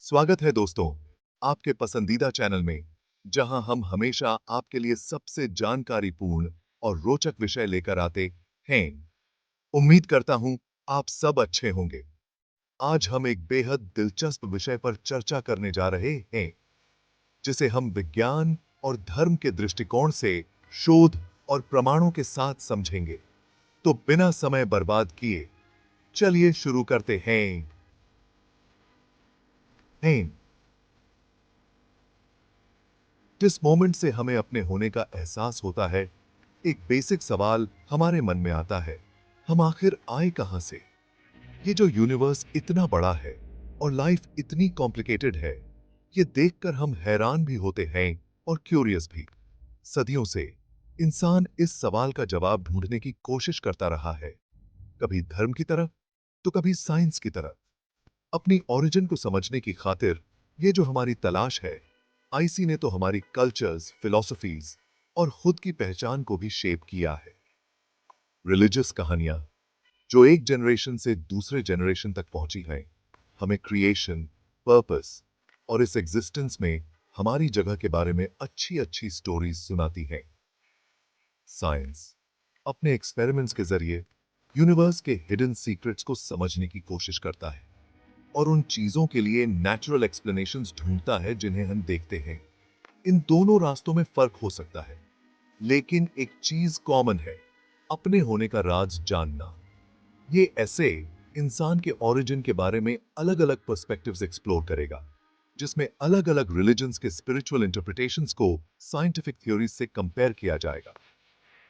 स्वागत है दोस्तों आपके पसंदीदा चैनल में, जहां हम हमेशा आपके लिए सबसे जानकारीपूर्ण और रोचक विषय लेकर आते हैं। उम्मीद करता हूं आप सब अच्छे होंगे। आज हम एक बेहद दिलचस्प विषय पर चर्चा करने जा रहे हैं, जिसे हम विज्ञान और धर्म के दृष्टिकोण से शोध और प्रमाणों के साथ समझेंगे। तो बिना समय बर्बाद किए चलिए शुरू करते हैं। जिस मोमेंट से हमें अपने होने का एहसास होता है, एक बेसिक सवाल हमारे मन में आता है, हम आखिर आए कहां से? ये जो यूनिवर्स इतना बड़ा है और लाइफ इतनी कॉम्प्लिकेटेड है, ये देखकर हम हैरान भी होते हैं और क्यूरियस भी। सदियों से इंसान इस सवाल का जवाब ढूंढने की कोशिश करता रहा है, कभी धर्म की तरफ तो कभी साइंस की तरफ। अपनी ओरिजिन को समझने की खातिर ये जो हमारी तलाश है, आईसी ने तो हमारी कल्चर्स, फिलॉसफीज और खुद की पहचान को भी शेप किया है। रिलीजियस कहानियां जो एक जनरेशन से दूसरे जनरेशन तक पहुंची हैं, हमें क्रिएशन, पर्पस और इस एग्जिस्टेंस में हमारी जगह के बारे में अच्छी अच्छी स्टोरीज सुनाती हैं। साइंस अपने एक्सपेरिमेंट्स के जरिए यूनिवर्स के हिडन सीक्रेट्स को समझने की कोशिश करता है और उन चीजों के लिए नेचुरल एक्सप्लेनेशंस ढूंढता है जिन्हें हम देखते हैं। इन दोनों रास्तों में फर्क हो सकता है, लेकिन एक चीज कॉमन है, अपने होने का राज जानना। ये ऐसे इंसान के ओरिजिन के बारे में अलग अलग पर्सपेक्टिव्स एक्सप्लोर करेगा, जिसमें अलग अलग रिलीजन्स के स्पिरिचुअल इंटरप्रिटेशंस को साइंटिफिक थ्योरीज से कंपेयर किया जाएगा।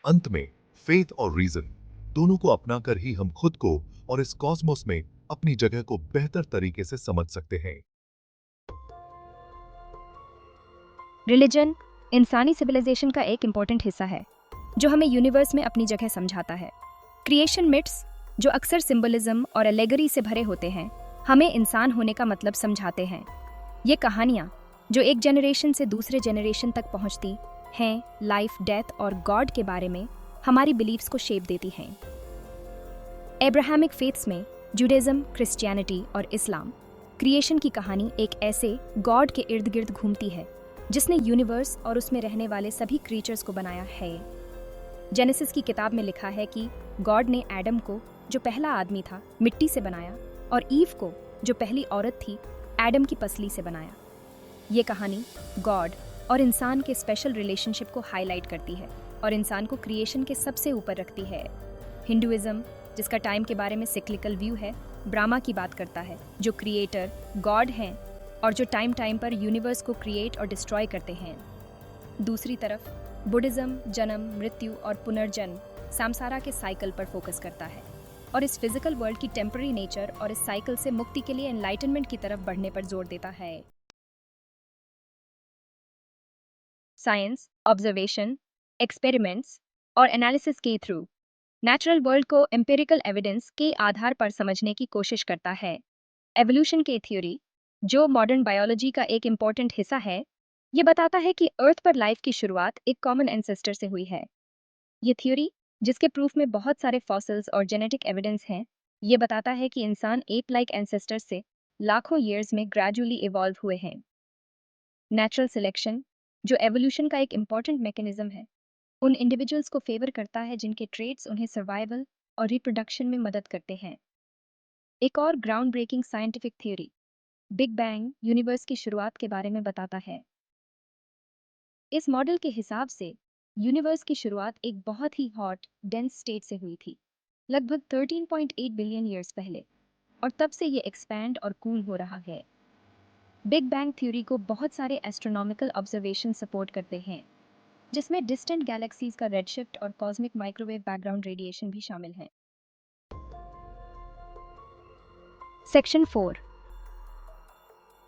अंत में फेथ और रीजन दोनों को अपनाकर ही हम खुद को और इस कॉस्मोस में अपनी जगह को बेहतर तरीके से समझ सकते हैं। रिलीजन इंसानी सिविलाइजेशन का एक इम्पॉर्टेंट हिस्सा है जो हमें यूनिवर्स में अपनी जगह समझाता है। क्रिएशन मिट्स जो अक्सर सिंबलिज्म और एलेगरी से भरे होते हैं, हमें इंसान होने का मतलब समझाते हैं। ये कहानियाँ जो एक जनरेशन से दूसरे जनरेशन तक पहुँचती हैं, लाइफ, डेथ और गॉड के बारे में हमारी बिलीव्स को शेप देती हैं। एब्राहमिक फेथ्स में जुडाइज्म, क्रिश्चियनिटी और इस्लाम, क्रिएशन की कहानी एक ऐसे गॉड के इर्द गिर्द घूमती है जिसने यूनिवर्स और उसमें रहने वाले सभी क्रीचर्स को बनाया है। जेनेसिस की किताब में लिखा है कि गॉड ने एडम को, जो पहला आदमी था, मिट्टी से बनाया और ईव को, जो पहली औरत थी, एडम की पसली से बनाया। ये कहानी गॉड और इंसान के स्पेशल रिलेशनशिप को हाईलाइट करती है और इंसान को क्रिएशन के सबसे ऊपर रखती है। हिंदुइज्म, जिसका टाइम के बारे में सिक्लिकल व्यू है, ब्राह्मा की बात करता है, जो क्रिएटर गॉड हैं और जो टाइम टाइम पर यूनिवर्स को क्रिएट और डिस्ट्रॉय करते हैं। दूसरी तरफ बुद्धिज्म जन्म, मृत्यु और पुनर्जन्म, samsara के साइकिल पर फोकस करता है और इस फिजिकल वर्ल्ड की टेम्पररी नेचर और इस साइकिल से मुक्ति के लिए एनलाइटनमेंट की तरफ बढ़ने पर जोर देता है। साइंस, ऑब्जर्वेशन, एक्सपेरिमेंट्स और एनालिसिस के थ्रू नेचुरल वर्ल्ड को एम्पिरिकल एविडेंस के आधार पर समझने की कोशिश करता है। एवोल्यूशन के थ्योरी, जो मॉडर्न बायोलॉजी का एक इम्पॉर्टेंट हिस्सा है, ये बताता है कि अर्थ पर लाइफ की शुरुआत एक कॉमन एंसेस्टर से हुई है। ये थ्योरी, जिसके प्रूफ में बहुत सारे फॉसिल्स और जेनेटिक एविडेंस हैं, ये बताता है कि इंसान एप लाइक एंसेस्टर से लाखों ईयर्स में ग्रेजुअली इवॉल्व हुए हैं। नेचुरल सिलेक्शन, जो एवोल्यूशन का एक इम्पॉर्टेंट मैकेनिज्म है, उन इंडिविजुअल्स को फेवर करता है जिनके ट्रेड्स उन्हें सर्वाइवल और रिप्रोडक्शन में मदद करते हैं। एक और ground breaking scientific theory, big bang, universe की शुरुआत के बारे में बताता है। इस मॉडल के हिसाब से यूनिवर्स की शुरुआत एक बहुत ही हॉट, डेंस स्टेट से हुई थी, लगभग 13.8 बिलियन ईयर्स पहले, और तब से ये एक्सपैंड और कूल हो रहा है। बिग बैंग थ्योरी को बहुत सारे एस्ट्रोनॉमिकल ऑब्जर्वेशन सपोर्ट करते हैं, जिसमें डिस्टेंट गैलेक्सीज का रेडशिफ्ट और कॉस्मिक माइक्रोवेव बैकग्राउंड रेडिएशन भी शामिल हैं। सेक्शन 4,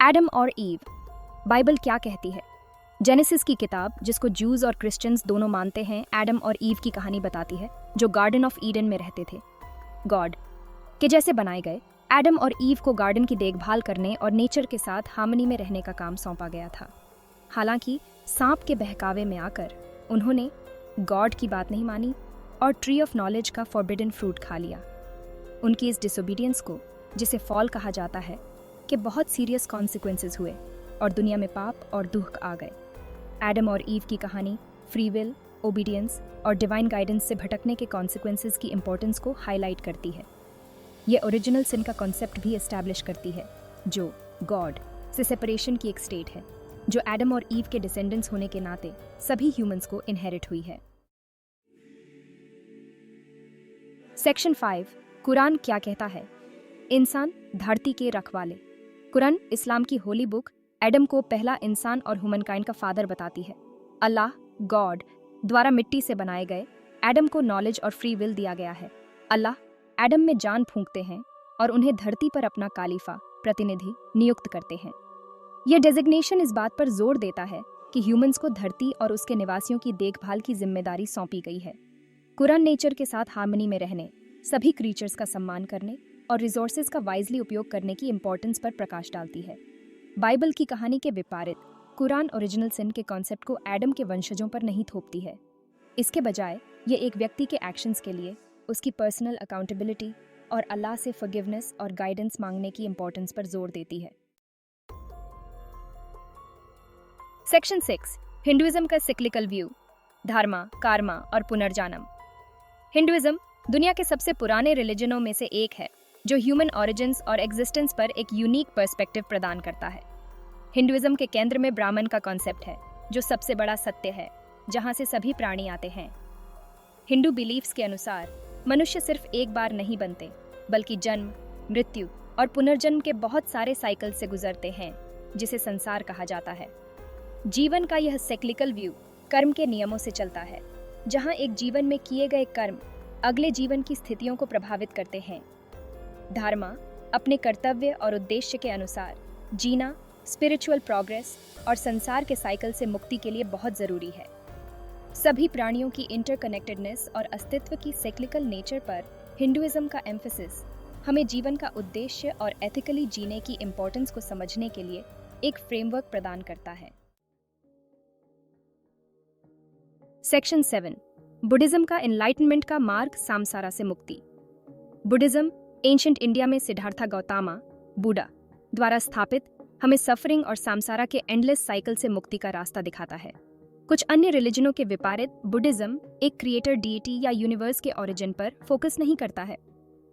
एडम और ईव, बाइबल क्या कहती है? जेनेसिस की किताब, जिसको जूज और क्रिश्चियंस दोनों मानते हैं, एडम और ईव की कहानी बताती है, जो गार्डन ऑफ ईडन में रहते थे। गॉड के जैसे बनाए गए, एडम और ईव को गार्डन की देखभाल करने और नेचर के साथ हार्मनी में रहने का काम सौंपा गया था। हालांकि सांप के बहकावे में आकर उन्होंने गॉड की बात नहीं मानी और ट्री ऑफ नॉलेज का फॉरबिडन फ्रूट खा लिया। उनकी इस डिसोबीडियंस को, जिसे फॉल कहा जाता है, के बहुत सीरियस कॉन्सिक्वेंसेस हुए और दुनिया में पाप और दुख आ गए। एडम और ईव की कहानी फ्री विल, ओबीडियंस और डिवाइन गाइडेंस से भटकने के कॉन्सिक्वेंसेस की इंपॉर्टेंस को हाईलाइट करती है। ये ओरिजिनल सिन का कॉन्सेप्ट भी एस्टैब्लिश करती है, जो गॉड से सेपरेशन की एक स्टेट है, जो एडम और ईव के डिसेंडेंट्स होने के नाते सभी ह्यूमंस को इनहेरिट हुई है। सेक्शन 5, कुरान क्या कहता है? इंसान धरती के रखवाले। कुरान, इस्लाम की होली बुक, एडम को पहला इंसान और ह्यूमनकाइंड का फादर बताती है। अल्लाह, गॉड द्वारा मिट्टी से बनाए गए एडम को नॉलेज और फ्री विल दिया गया है। अल्लाह एडम में जान फूंकते हैं और उन्हें धरती पर अपना कालीफा, प्रतिनिधि नियुक्त करते हैं। यह डेजिग्नेशन इस बात पर जोर देता है कि ह्यूमंस को धरती और उसके निवासियों की देखभाल की जिम्मेदारी सौंपी गई है। कुरान नेचर के साथ हार्मनी में रहने, सभी क्रीचर्स का सम्मान करने और रिसोर्सेज का वाइजली उपयोग करने की इंपॉर्टेंस पर प्रकाश डालती है। बाइबल की कहानी के विपरीत कुरान ओरिजिनल सिन के कॉन्सेप्ट को एडम के वंशजों पर नहीं थोपती है। इसके बजाय ये एक व्यक्ति के एक्शंस के लिए उसकी पर्सनल अकाउंटेबिलिटी और अल्लाह से फॉरगिवनेस और गाइडेंस मांगने की इंपॉर्टेंस पर जोर देती है। सेक्शन 6, हिंदुइज्म का सिक्लिकल व्यू, धर्मा, कार्मा और पुनर्जन्म। हिंदुइज्म दुनिया के सबसे पुराने रिलीजनों में से एक है, जो ह्यूमन ऑरिजिन्स और एग्जिस्टेंस पर एक यूनिक पर्सपेक्टिव प्रदान करता है। हिंदुइज्म के केंद्र में ब्राह्मण का कॉन्सेप्ट है, जो सबसे बड़ा सत्य है, जहां से सभी प्राणी आते हैं। हिंदू बिलीफ्स के अनुसार मनुष्य सिर्फ एक बार नहीं बनते, बल्कि जन्म, मृत्यु और पुनर्जन्म के बहुत सारे साइकिल से गुजरते हैं, जिसे संसार कहा जाता है। जीवन का यह साइक्लिकल व्यू कर्म के नियमों से चलता है, जहां एक जीवन में किए गए कर्म अगले जीवन की स्थितियों को प्रभावित करते हैं। धर्मा अपने कर्तव्य और उद्देश्य के अनुसार जीना, स्पिरिचुअल प्रोग्रेस और संसार के साइकिल से मुक्ति के लिए बहुत जरूरी है। सभी प्राणियों की इंटरकनेक्टेडनेस और अस्तित्व की साइक्लिकल नेचर पर हिंदुइज्म का एम्फेसिस हमें जीवन का उद्देश्य और एथिकली जीने की इंपॉर्टेंस को समझने के लिए एक फ्रेमवर्क प्रदान करता है। सेक्शन 7, बुद्धिज्म का एनलाइटनमेंट का मार्ग, सामसारा से मुक्ति। बुद्धिज्म एंशिएंट इंडिया में सिद्धार्था गौतमा, बुद्धा द्वारा स्थापित, हमें सफरिंग और सामसारा के एंडलेस साइकिल से मुक्ति का रास्ता दिखाता है। कुछ अन्य रिलीजनों के विपरीत बुद्धिज्म एक क्रिएटर डीटी या यूनिवर्स के ओरिजिन पर फोकस नहीं करता है।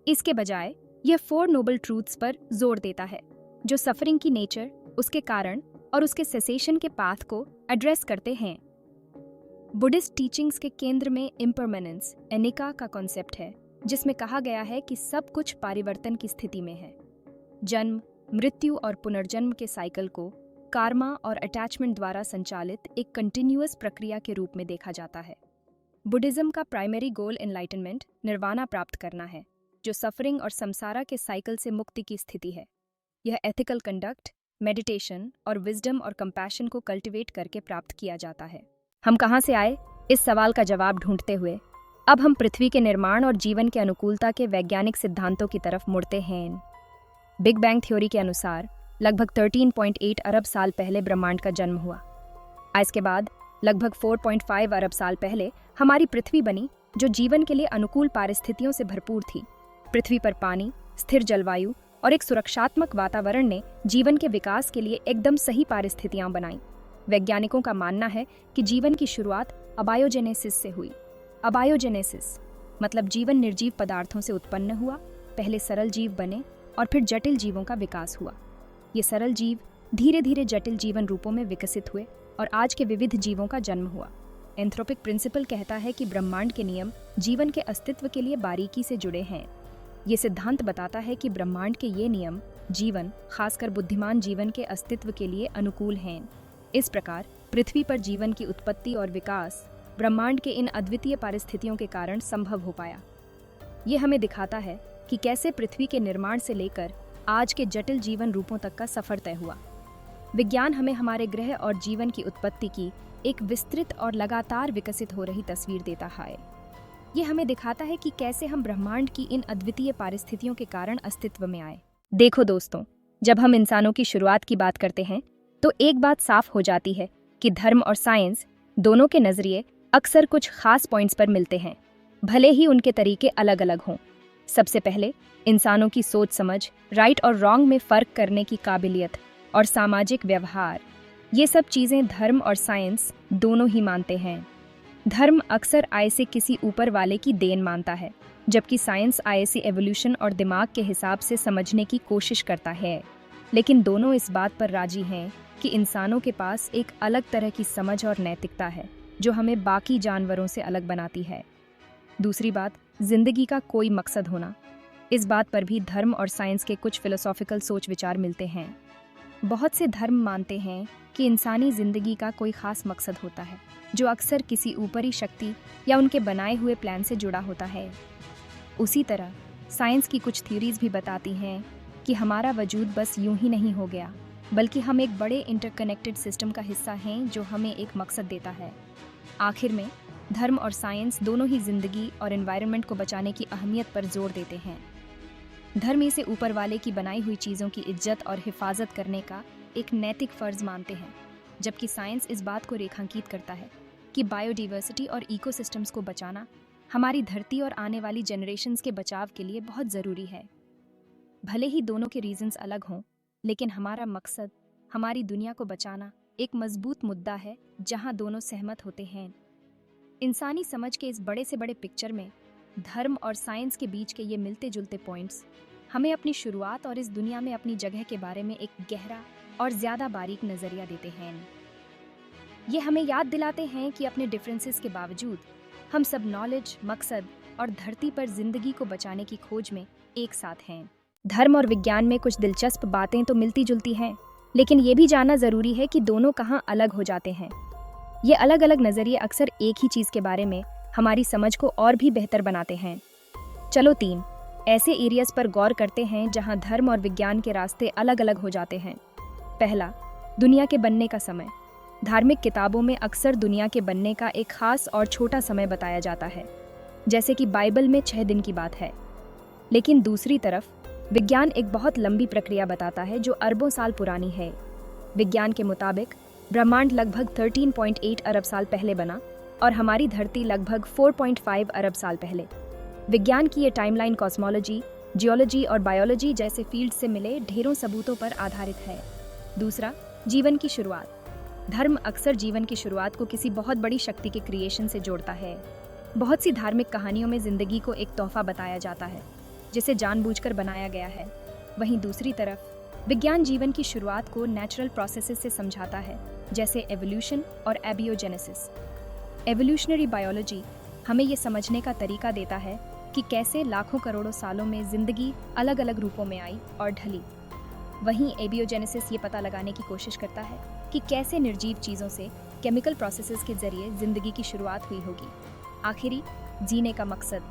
इसके बजाय यह 4 नोबल ट्रूथ्स पर जोर देता है, जो सफरिंग की नेचर, उसके कारण और उसके सेसेशन के पाथ को एड्रेस करते हैं। बुद्धिस्ट टीचिंग्स के केंद्र में इम्परमानेंस, एनिका का कॉन्सेप्ट है, जिसमें कहा गया है कि सब कुछ परिवर्तन की स्थिति में है। जन्म, मृत्यु और पुनर्जन्म के साइकिल को कार्मा और अटैचमेंट द्वारा संचालित एक कंटिन्यूअस प्रक्रिया के रूप में देखा जाता है। बुद्धिज्म का प्राइमरी गोल एनलाइटनमेंट, निर्वाणा प्राप्त करना है, जो सफरिंग और संसारा के साइकिल से मुक्ति की स्थिति है। यह एथिकल कंडक्ट, मेडिटेशन और विजडम और कंपैशन को कल्टिवेट करके प्राप्त किया जाता है। हम कहाँ से आए, इस सवाल का जवाब ढूंढते हुए अब हम पृथ्वी के निर्माण और जीवन के अनुकूलता के वैज्ञानिक सिद्धांतों की तरफ मुड़ते हैं। बिग बैंग थ्योरी के अनुसार लगभग 13.8 अरब साल पहले ब्रह्मांड का जन्म हुआ। इसके बाद लगभग 4.5 अरब साल पहले हमारी पृथ्वी बनी, जो जीवन के लिए अनुकूल परिस्थितियों से भरपूर थी। पृथ्वी पर पानी, स्थिर जलवायु और एक सुरक्षात्मक वातावरण ने जीवन के विकास के लिए एकदम सही परिस्थितियां बनाई। वैज्ञानिकों का मानना है कि जीवन की शुरुआत अबायोजेनेसिस से हुई। अबायोजेनेसिस मतलब जीवन निर्जीव पदार्थों से उत्पन्न हुआ, पहले सरल जीव बने और फिर जटिल जीवों का विकास हुआ। ये सरल जीव धीरे धीरे जटिल जीवन रूपों में विकसित हुए और आज के विविध जीवों का जन्म हुआ। एंथ्रोपिक प्रिंसिपल कहता है कि ब्रह्मांड के नियम जीवन के अस्तित्व के लिए बारीकी से जुड़े हैं। ये सिद्धांत बताता है कि ब्रह्मांड के ये नियम जीवन, खासकर बुद्धिमान जीवन के अस्तित्व के लिए अनुकूल हैं। इस प्रकार पृथ्वी पर जीवन की उत्पत्ति और विकास ब्रह्मांड के इन अद्वितीय परिस्थितियों के कारण संभव हो पाया। ये हमें दिखाता है कि कैसे पृथ्वी के निर्माण से लेकर आज के जटिल जीवन रूपों तक का सफर तय हुआ। विज्ञान हमें हमारे ग्रह और जीवन की उत्पत्ति की एक विस्तृत और लगातार विकसित हो रही तस्वीर देता है। ये हमें दिखाता है कि कैसे हम ब्रह्मांड की इन अद्वितीय परिस्थितियों के कारण अस्तित्व में आए। देखो दोस्तों, जब हम इंसानों की शुरुआत की बात करते हैं तो एक बात साफ हो जाती है कि धर्म और साइंस दोनों के नजरिए अक्सर कुछ खास पॉइंट्स पर मिलते हैं, भले ही उनके तरीके अलग अलग हों। सबसे पहले इंसानों की सोच समझ, राइट और रॉन्ग में फ़र्क करने की काबिलियत और सामाजिक व्यवहार, ये सब चीज़ें धर्म और साइंस दोनों ही मानते हैं। धर्म अक्सर आय से किसी ऊपर वाले की देन मानता है, जबकि साइंस आय से एवोल्यूशन और दिमाग के हिसाब से समझने की कोशिश करता है। लेकिन दोनों इस बात पर राजी हैं कि इंसानों के पास एक अलग तरह की समझ और नैतिकता है जो हमें बाकी जानवरों से अलग बनाती है। दूसरी बात, जिंदगी का कोई मकसद होना। इस बात पर भी धर्म और साइंस के कुछ फिलोसॉफिकल सोच विचार मिलते हैं। बहुत से धर्म मानते हैं कि इंसानी जिंदगी का कोई खास मकसद होता है जो अक्सर किसी ऊपरी शक्ति या उनके बनाए हुए प्लान से जुड़ा होता है। उसी तरह साइंस की कुछ थ्योरीज भी बताती हैं कि हमारा वजूद बस यूं ही नहीं हो गया, बल्कि हम एक बड़े इंटरकनेक्टेड सिस्टम का हिस्सा हैं जो हमें एक मकसद देता है। आखिर में धर्म और साइंस दोनों ही जिंदगी और एनवायरनमेंट को बचाने की अहमियत पर जोर देते हैं। धर्म इसे ऊपर वाले की बनाई हुई चीज़ों की इज्जत और हिफाजत करने का एक नैतिक फ़र्ज मानते हैं, जबकि साइंस इस बात को रेखांकित करता है कि बायोडाइवर्सिटी और इकोसिस्टम्स को बचाना हमारी धरती और आने वाली जनरेशन्स के बचाव के लिए बहुत ज़रूरी है। भले ही दोनों के रीजंस अलग हों, लेकिन हमारा मकसद हमारी दुनिया को बचाना एक मजबूत मुद्दा है जहां दोनों सहमत होते हैं। इंसानी समझ के इस बड़े से बड़े पिक्चर में धर्म और साइंस के बीच के ये मिलते जुलते पॉइंट्स हमें अपनी शुरुआत और इस दुनिया में अपनी जगह के बारे में एक गहरा और ज़्यादा बारीक नज़रिया देते हैं। ये हमें याद दिलाते हैं कि अपने डिफरेंसेस के बावजूद हम सब नॉलेज, मकसद और धरती पर जिंदगी को बचाने की खोज में एक साथ हैं। धर्म और विज्ञान में कुछ दिलचस्प बातें तो मिलती जुलती हैं, लेकिन ये भी जानना ज़रूरी है कि दोनों कहाँ अलग हो जाते हैं। ये अलग अलग नज़रिए अक्सर एक ही चीज़ के बारे में हमारी समझ को और भी बेहतर बनाते हैं। चलो 3 ऐसे एरियाज पर गौर करते हैं जहाँ धर्म और विज्ञान के रास्ते अलग अलग हो जाते हैं। पहला, दुनिया के बनने का समय। धार्मिक किताबों में अक्सर दुनिया के बनने का एक खास और छोटा समय बताया जाता है, जैसे कि बाइबल में 6 दिन की बात है। लेकिन दूसरी तरफ विज्ञान एक बहुत लंबी प्रक्रिया बताता है जो अरबों साल पुरानी है। विज्ञान के मुताबिक ब्रह्मांड लगभग 13.8 अरब साल पहले बना और हमारी धरती लगभग 4.5 अरब साल पहले। विज्ञान की ये टाइमलाइन कॉस्मोलॉजी, जियोलॉजी और बायोलॉजी जैसे फील्ड से मिले ढेरों सबूतों पर आधारित है। दूसरा, जीवन की शुरुआत। धर्म अक्सर जीवन की शुरुआत को किसी बहुत बड़ी शक्ति के क्रिएशन से जोड़ता है। बहुत सी धार्मिक कहानियों में जिंदगी को एक तोहफा बताया जाता है जिसे जानबूझकर बनाया गया है। वहीं दूसरी तरफ विज्ञान जीवन की शुरुआत को नेचुरल प्रोसेसेस से समझाता है, जैसे एवोल्यूशन और एबियोजेनेसिस। एवोल्यूशनरी बायोलॉजी हमें ये समझने का तरीका देता है कि कैसे लाखों करोड़ों सालों में जिंदगी अलग अलग रूपों में आई और ढली। वहीं एबियोजेनेसिस ये पता लगाने की कोशिश करता है कि कैसे निर्जीव चीज़ों से केमिकल प्रोसेसेस के जरिए जिंदगी की शुरुआत हुई होगी। आखिरी, जीने का मकसद।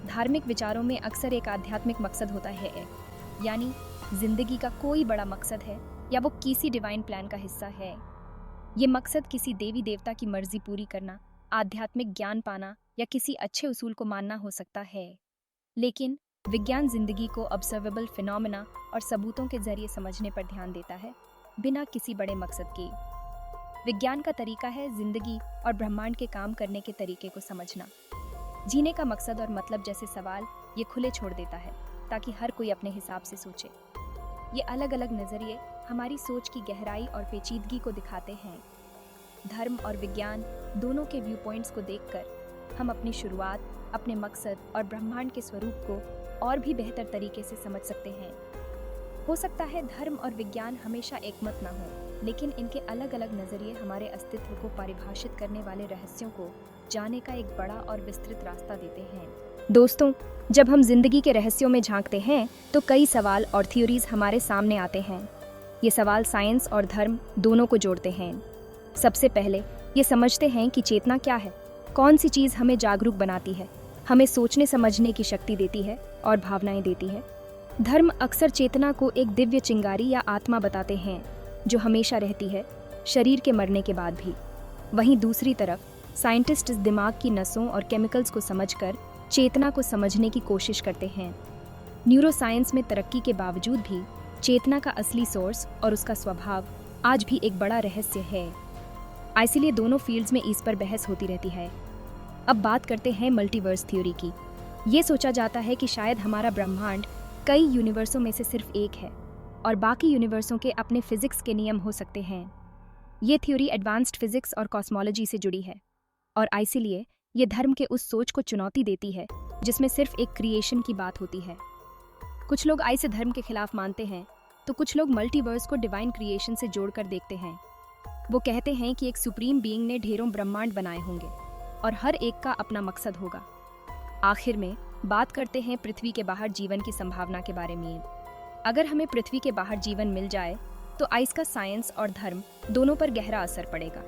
धार्मिक विचारों में अक्सर एक आध्यात्मिक मकसद होता है, यानी जिंदगी का कोई बड़ा मकसद है या वो किसी डिवाइन प्लान का हिस्सा है। ये मकसद किसी देवी देवता की मर्जी पूरी करना, आध्यात्मिक ज्ञान पाना या किसी अच्छे उसूल को मानना हो सकता है। लेकिन विज्ञान जिंदगी को ऑब्जर्वेबल फिनोमेना और सबूतों के जरिए समझने पर ध्यान देता है, बिना किसी बड़े मकसद के। विज्ञान का तरीका है जिंदगी और ब्रह्मांड के काम करने के तरीके को समझना। जीने का मकसद और मतलब जैसे सवाल ये खुले छोड़ देता है ताकि हर कोई अपने हिसाब से सोचे। ये अलग अलग नज़रिए हमारी सोच की गहराई और पेचीदगी को दिखाते हैं। धर्म और विज्ञान दोनों के व्यू पॉइंट्स को देखकर हम अपनी शुरुआत, अपने मकसद और ब्रह्मांड के स्वरूप को और भी बेहतर तरीके से समझ सकते हैं। हो सकता है धर्म और विज्ञान हमेशा एकमत ना हो, लेकिन इनके अलग अलग नज़रिए हमारे अस्तित्व को परिभाषित करने वाले रहस्यों को जाने का एक बड़ा और विस्तृत रास्ता देते हैं। दोस्तों, जब हम जिंदगी के रहस्यों में झांकते हैं तो कई सवाल और थ्योरीज हमारे सामने आते हैं। ये सवाल साइंस और धर्म दोनों को जोड़ते हैं। सबसे पहले ये समझते हैं कि चेतना क्या है, कौन सी चीज़ हमें जागरूक बनाती है, हमें सोचने समझने की शक्ति देती है और भावनाएं देती है। धर्म अक्सर चेतना को एक दिव्य चिंगारी या आत्मा बताते हैं जो हमेशा रहती है, शरीर के मरने के बाद भी। वहीं दूसरी तरफ साइंटिस्ट इस दिमाग की नसों और केमिकल्स को समझकर चेतना को समझने की कोशिश करते हैं। न्यूरोसाइंस में तरक्की के बावजूद भी चेतना का असली सोर्स और उसका स्वभाव आज भी एक बड़ा रहस्य है। इसीलिए दोनों फील्ड्स में इस पर बहस होती रहती है। अब बात करते हैं मल्टीवर्स थ्योरी की। ये सोचा जाता है कि शायद हमारा ब्रह्मांड कई यूनिवर्सों में से सिर्फ एक है और बाकी यूनिवर्सों के अपने फिजिक्स के नियम हो सकते हैं। ये थ्योरी एडवांस्ड फिजिक्स और कॉस्मोलॉजी से जुड़ी है और इसीलिए ये धर्म के उस सोच को चुनौती देती है जिसमें सिर्फ एक क्रिएशन की बात होती है। कुछ लोग आई से धर्म के खिलाफ मानते हैं तो कुछ लोग मल्टीवर्स को डिवाइन क्रिएशन से जोड़कर देखते हैं। वो कहते हैं कि एक सुप्रीम बीइंग ने ढेरों ब्रह्मांड बनाए होंगे और हर एक का अपना मकसद होगा। आखिर में बात करते हैं पृथ्वी के बाहर जीवन की संभावना के बारे में। अगर हमें पृथ्वी के बाहर जीवन मिल जाए तो आइस का साइंस और धर्म दोनों पर गहरा असर पड़ेगा।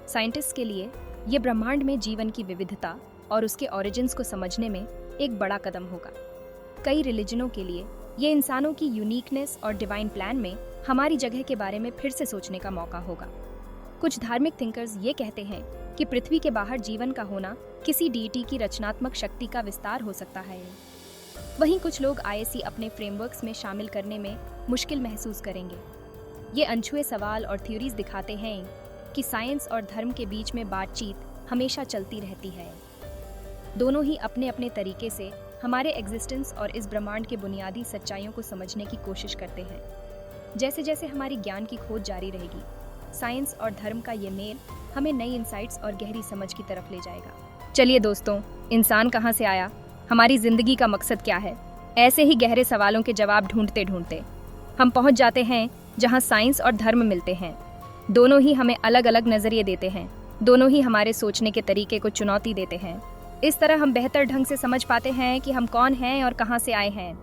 साइंटिस्ट के लिए ये ब्रह्मांड में जीवन की विविधता और उसके ओरिजिन्स को समझने में एक बड़ा कदम होगा। कई रिलीजनों के लिए ये इंसानों की यूनिकनेस और डिवाइन प्लान में हमारी जगह के बारे में फिर से सोचने का मौका होगा। कुछ धार्मिक थिंकर्स ये कहते हैं कि पृथ्वी के बाहर जीवन का होना किसी डीटी की रचनात्मक शक्ति का विस्तार हो सकता है। वहीं कुछ लोग आईएससी अपने फ्रेमवर्क्स में शामिल करने में मुश्किल महसूस करेंगे। ये अनछुए सवाल और थ्योरीज दिखाते हैं कि साइंस और धर्म के बीच में बातचीत हमेशा चलती रहती है। दोनों ही अपने अपने तरीके से हमारे एग्जिस्टेंस और इस ब्रह्मांड के बुनियादी सच्चाइयों को समझने की कोशिश करते हैं। जैसे जैसे हमारी ज्ञान की खोज जारी रहेगी, साइंस और धर्म का ये मेल हमें नई इंसाइट्स और गहरी समझ की तरफ ले जाएगा। चलिए दोस्तों, इंसान कहाँ से आया, हमारी जिंदगी का मकसद क्या है, ऐसे ही गहरे सवालों के जवाब ढूंढते ढूंढते हम पहुंच जाते हैं जहां साइंस और धर्म मिलते हैं। दोनों ही हमें अलग अलग नजरिए देते हैं, दोनों ही हमारे सोचने के तरीके को चुनौती देते हैं। इस तरह हम बेहतर ढंग से समझ पाते हैं कि हम कौन हैं और कहां से आए हैं।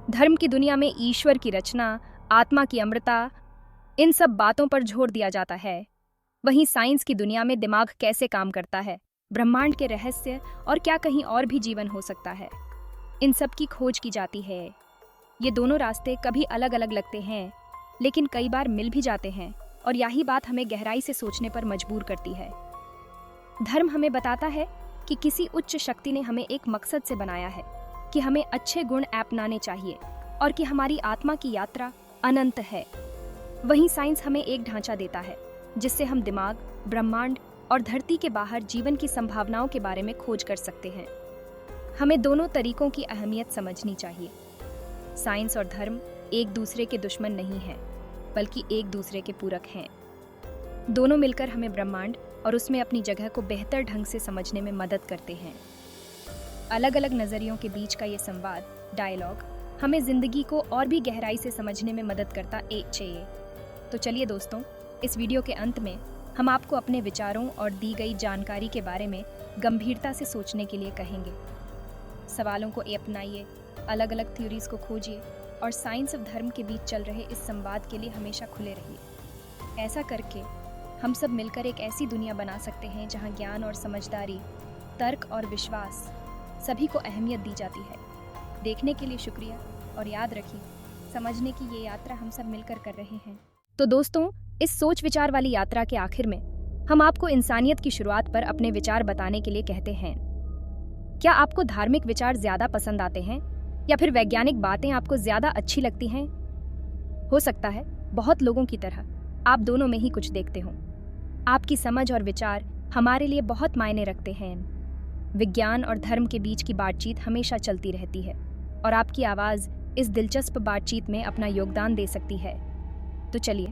धर्म की दुनिया में ईश्वर की रचना, आत्मा की अमृता, इन सब बातों पर जोर दिया जाता है। वहीं साइंस की दुनिया में दिमाग कैसे काम करता है, ब्रह्मांड के रहस्य और क्या कहीं और भी जीवन हो सकता है, इन सब की खोज की जाती है। ये दोनों रास्ते कभी अलग अलग लगते हैं लेकिन कई बार मिल भी जाते हैं और यही बात हमें गहराई से सोचने पर मजबूर करती है। धर्म हमें बताता है कि किसी उच्च शक्ति ने हमें एक मकसद से बनाया है, कि हमें अच्छे गुण अपनाने चाहिए और कि हमारी आत्मा की यात्रा अनंत है। वहीं साइंस हमें एक ढांचा देता है जिससे हम दिमाग, ब्रह्मांड और धरती के बाहर जीवन की संभावनाओं के बारे में खोज कर सकते हैं। हमें दोनों तरीकों की अहमियत समझनी चाहिए। साइंस और धर्म एक दूसरे के दुश्मन नहीं हैं, बल्कि एक दूसरे के पूरक हैं। दोनों मिलकर हमें ब्रह्मांड और उसमें अपनी जगह को बेहतर ढंग से समझने में मदद करते हैं। अलग अलग नज़रियों के बीच का ये संवाद, डायलॉग, हमें जिंदगी को और भी गहराई से समझने में मदद करता चाहिए। तो चलिए दोस्तों, इस वीडियो के अंत में हम आपको अपने विचारों और दी गई जानकारी के बारे में गंभीरता से सोचने के लिए कहेंगे। सवालों को अपनाइए, अलग अलग थ्योरीज को खोजिए और साइंस और धर्म के बीच चल रहे इस संवाद के लिए हमेशा खुले रहिए। ऐसा करके हम सब मिलकर एक ऐसी दुनिया बना सकते हैं जहां ज्ञान और समझदारी, तर्क और विश्वास सभी को अहमियत दी जाती है। देखने के लिए शुक्रिया और याद रखिए, समझने की ये यात्रा हम सब मिलकर कर रहे हैं। तो दोस्तों, इस सोच विचार वाली यात्रा के आखिर में हम आपको इंसानियत की शुरुआत पर अपने विचार बताने के लिए कहते हैं। क्या आपको धार्मिक विचार ज्यादा पसंद आते हैं या फिर वैज्ञानिक बातें आपको ज्यादा अच्छी लगती हैं? हो सकता है बहुत लोगों की तरह आप दोनों में ही कुछ देखते हो। आपकी समझ और विचार हमारे लिए बहुत मायने रखते हैं। विज्ञान और धर्म के बीच की बातचीत हमेशा चलती रहती है और आपकी आवाज़ इस दिलचस्प बातचीत में अपना योगदान दे सकती है। तो चलिए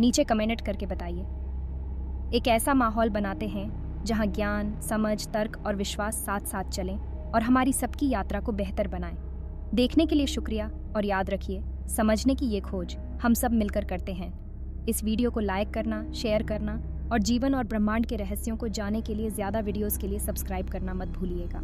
नीचे कमेंट करके बताइए। एक ऐसा माहौल बनाते हैं जहां ज्ञान, समझ, तर्क और विश्वास साथ साथ चलें और हमारी सबकी यात्रा को बेहतर बनाएं। देखने के लिए शुक्रिया और याद रखिए, समझने की ये खोज हम सब मिलकर करते हैं। इस वीडियो को लाइक करना, शेयर करना और जीवन और ब्रह्मांड के रहस्यों को जानने के लिए ज़्यादा वीडियोस के लिए सब्सक्राइब करना मत भूलिएगा।